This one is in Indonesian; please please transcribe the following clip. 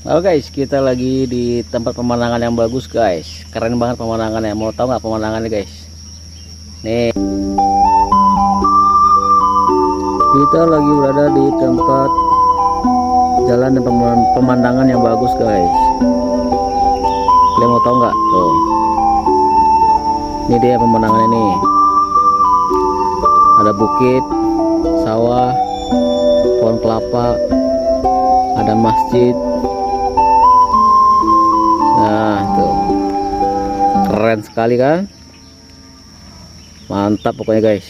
Halo guys, kita lagi di tempat pemandangan yang bagus guys. Keren banget pemandangannya. Mau tahu nggak pemandangannya guys? Nih, kita lagi berada di tempat jalan dan pemandangan yang bagus guys. Kalian mau tahu nggak? Tuh, ini dia pemandangannya nih. Ada bukit, sawah, pohon kelapa, ada masjid. Nah tuh, keren sekali kan, mantap pokoknya guys.